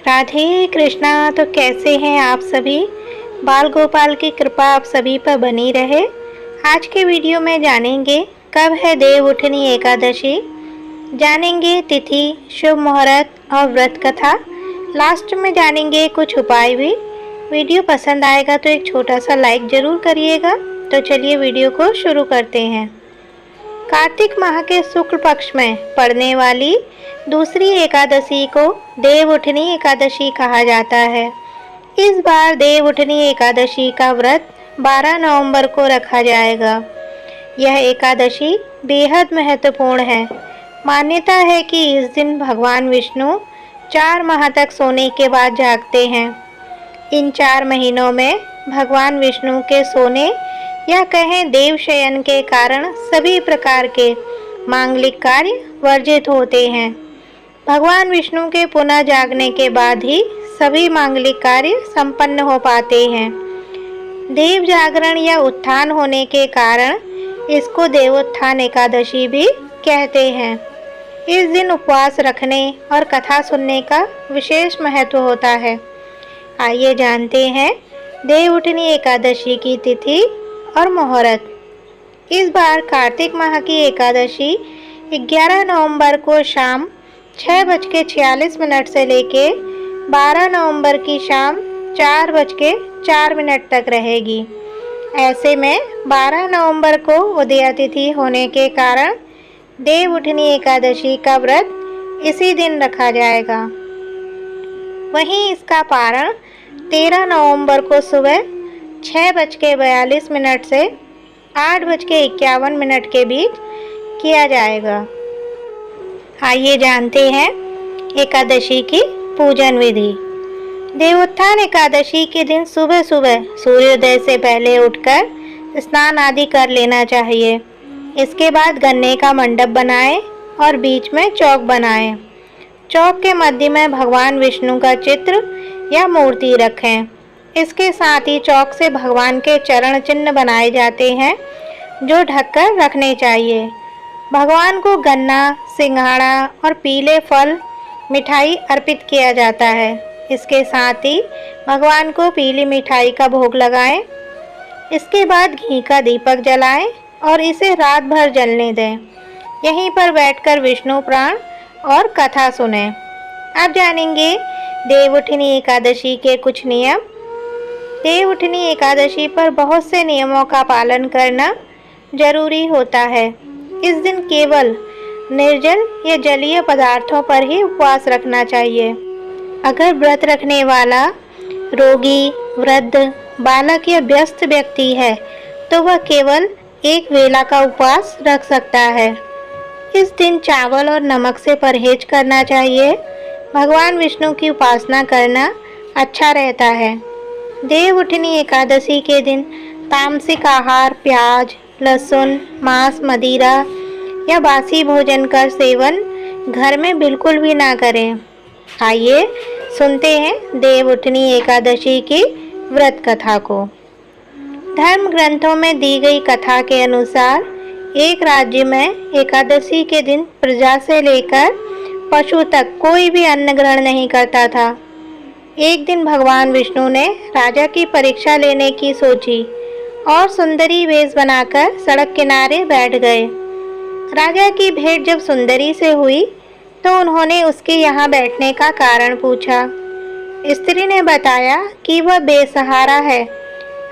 राधे कृष्णा। तो कैसे हैं आप सभी। बाल गोपाल की कृपा आप सभी पर बनी रहे। आज के वीडियो में जानेंगे कब है देव उठनी एकादशी, जानेंगे तिथि, शुभ मुहूर्त और व्रत कथा। लास्ट में जानेंगे कुछ उपाय भी। वीडियो पसंद आएगा तो एक छोटा सा लाइक ज़रूर करिएगा। तो चलिए वीडियो को शुरू करते हैं। कार्तिक माह के शुक्ल पक्ष में पड़ने वाली दूसरी एकादशी को देव उठनी एकादशी कहा जाता है। इस बार देव उठनी एकादशी का व्रत 12 नवंबर को रखा जाएगा। यह एकादशी बेहद महत्वपूर्ण है। मान्यता है कि इस दिन भगवान विष्णु 4 माह तक सोने के बाद जागते हैं। इन 4 महीनों में भगवान विष्णु के सोने या कहें देव शयन के कारण सभी प्रकार के मांगलिक कार्य वर्जित होते हैं। भगवान विष्णु के पुनः जागने के बाद ही सभी मांगलिक कार्य संपन्न हो पाते हैं। देव जागरण या उत्थान होने के कारण इसको देवोत्थान एकादशी भी कहते हैं। इस दिन उपवास रखने और कथा सुनने का विशेष महत्व होता है। आइए जानते हैं देव उठनी एकादशी की तिथि और मुहूर्त। इस बार कार्तिक माह की एकादशी 11 नवंबर को शाम 6:46 से लेके 12 नवंबर की शाम 4:04 तक रहेगी। ऐसे में 12 नवंबर को उदया तिथि होने के कारण देव उठनी एकादशी का व्रत इसी दिन रखा जाएगा। वहीं इसका पारण 13 नवंबर को सुबह 6:42 से 8:51 के बीच किया जाएगा। आइए जानते हैं एकादशी की पूजन विधि। देवोत्थान एकादशी के दिन सुबह सुबह सूर्योदय से पहले उठकर स्नान आदि कर लेना चाहिए। इसके बाद गन्ने का मंडप बनाएं और बीच में चौक बनाएं। चौक के मध्य में भगवान विष्णु का चित्र या मूर्ति रखें। इसके साथ ही चौक से भगवान के चरण चिन्ह बनाए जाते हैं जो ढककर रखने चाहिए। भगवान को गन्ना, सिंघाड़ा और पीले फल मिठाई अर्पित किया जाता है। इसके साथ ही भगवान को पीली मिठाई का भोग लगाएं। इसके बाद घी का दीपक जलाएं और इसे रात भर जलने दें। यहीं पर बैठकर विष्णु पुराण और कथा सुनें। अब जानेंगे देव उठनी एकादशी के कुछ नियम। देव उठनी एकादशी पर बहुत से नियमों का पालन करना जरूरी होता है। इस दिन केवल निर्जल या जलीय पदार्थों पर ही उपवास रखना चाहिए। अगर व्रत रखने वाला रोगी, वृद्ध, बालक या व्यस्त व्यक्ति है तो वह केवल एक वेला का उपवास रख सकता है। इस दिन चावल और नमक से परहेज करना चाहिए। भगवान विष्णु की उपासना करना अच्छा रहता है। देव उठनी एकादशी के दिन तामसिक आहार, प्याज, लहसुन, मांस, मदिरा या बासी भोजन का सेवन घर में बिल्कुल भी ना करें। आइए सुनते हैं देव उठनी एकादशी की व्रत कथा को। धर्म ग्रंथों में दी गई कथा के अनुसार एक राज्य में एकादशी के दिन प्रजा से लेकर पशु तक कोई भी अन्न ग्रहण नहीं करता था। एक दिन भगवान विष्णु ने राजा की परीक्षा लेने की सोची और सुंदरी वेश बनाकर सड़क किनारे बैठ गए। राजा की भेंट जब सुंदरी से हुई तो उन्होंने उसके यहाँ बैठने का कारण पूछा। स्त्री ने बताया कि वह बेसहारा है।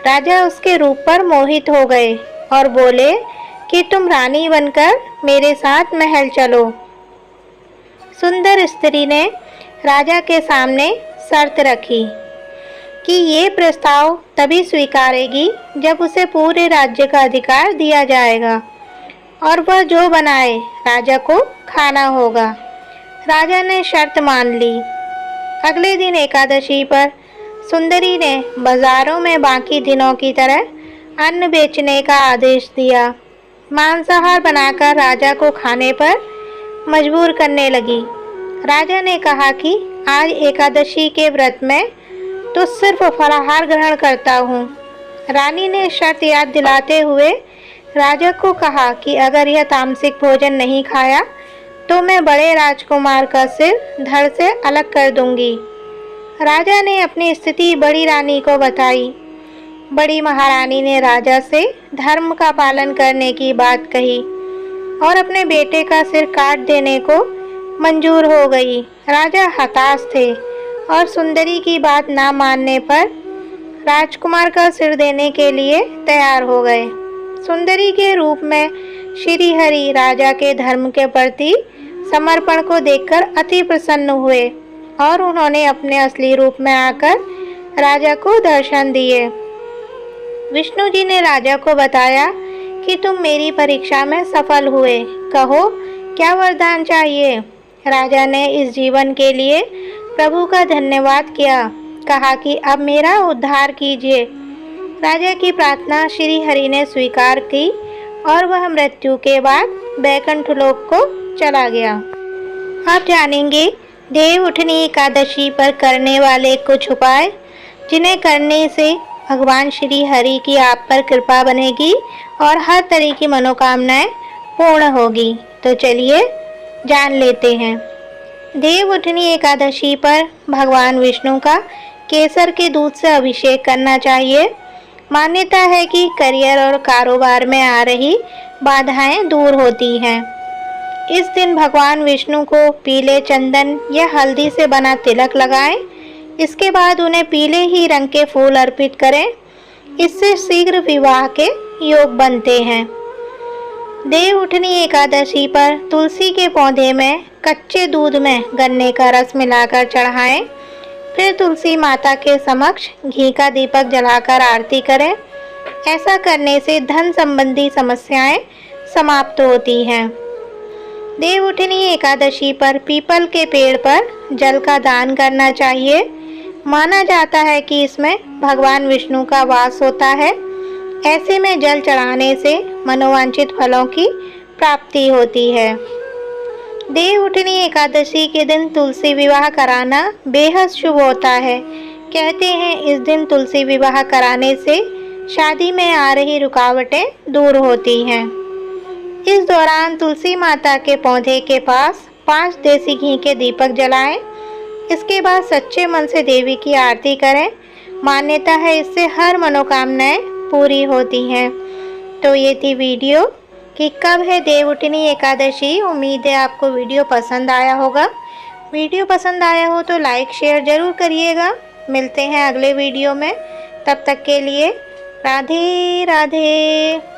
राजा उसके रूप पर मोहित हो गए और बोले कि तुम रानी बनकर मेरे साथ महल चलो। सुंदर स्त्री ने राजा के सामने शर्त रखी कि ये प्रस्ताव तभी स्वीकारेगी जब उसे पूरे राज्य का अधिकार दिया जाएगा और वह जो बनाए राजा को खाना होगा। राजा ने शर्त मान ली। अगले दिन एकादशी पर सुंदरी ने बाजारों में बाकी दिनों की तरह अन्न बेचने का आदेश दिया। मांसाहार बनाकर राजा को खाने पर मजबूर करने लगी। राजा ने कहा कि आज एकादशी के व्रत में तो सिर्फ फलाहार ग्रहण करता हूँ। रानी ने शर्त याद दिलाते हुए राजा को कहा कि अगर यह तामसिक भोजन नहीं खाया तो मैं बड़े राजकुमार का सिर धड़ से अलग कर दूंगी। राजा ने अपनी स्थिति बड़ी रानी को बताई। बड़ी महारानी ने राजा से धर्म का पालन करने की बात कही और अपने बेटे का सिर काट देने को मंजूर हो गई। राजा हताश थे और सुंदरी की बात ना मानने पर राजकुमार का सिर देने के लिए तैयार हो गए। सुंदरी के रूप में श्री हरि राजा के धर्म के प्रति समर्पण को देखकर अति प्रसन्न हुए और उन्होंने अपने असली रूप में आकर राजा को दर्शन दिए। विष्णु जी ने राजा को बताया कि तुम मेरी परीक्षा में सफल हुए, कहो क्या वरदान चाहिए। राजा ने इस जीवन के लिए प्रभु का धन्यवाद किया, कहा कि अब मेरा उद्धार कीजिए। राजा की प्रार्थना श्री हरि ने स्वीकार की और वह मृत्यु के बाद बैकुंठ लोक को चला गया। आप जानेंगे देव उठनी एकादशी पर करने वाले कुछ उपाय, जिन्हें करने से भगवान श्री हरि की आप पर कृपा बनेगी और हर तरह की मनोकामनाएं पूर्ण होगी। तो चलिए जान लेते हैं। देव उठनी एकादशी पर भगवान विष्णु का केसर के दूध से अभिषेक करना चाहिए। मान्यता है कि करियर और कारोबार में आ रही बाधाएं दूर होती हैं। इस दिन भगवान विष्णु को पीले चंदन या हल्दी से बना तिलक लगाएं। इसके बाद उन्हें पीले ही रंग के फूल अर्पित करें। इससे शीघ्र विवाह के योग बनते हैं। देव उठनी एकादशी पर तुलसी के पौधे में कच्चे दूध में गन्ने का रस मिलाकर चढ़ाएं। फिर तुलसी माता के समक्ष घी का दीपक जलाकर आरती करें। ऐसा करने से धन संबंधी समस्याएं समाप्त होती हैं। देव उठनी एकादशी पर पीपल के पेड़ पर जल का दान करना चाहिए। माना जाता है कि इसमें भगवान विष्णु का वास होता है। ऐसे में जल चढ़ाने से मनोवांछित फलों की प्राप्ति होती है। देव उठनी एकादशी के दिन तुलसी विवाह कराना बेहद शुभ होता है। कहते हैं इस दिन तुलसी विवाह कराने से शादी में आ रही रुकावटें दूर होती हैं। इस दौरान तुलसी माता के पौधे के पास 5 देसी घी के दीपक जलाएं। इसके बाद सच्चे मन से देवी की आरती करें। मान्यता है इससे हर मनोकामनाएं पूरी होती हैं। तो ये थी वीडियो कि कब है देव उठनी एकादशी। उम्मीद है आपको वीडियो पसंद आया होगा। वीडियो पसंद आया हो तो लाइक शेयर ज़रूर करिएगा। मिलते हैं अगले वीडियो में। तब तक के लिए राधे राधे।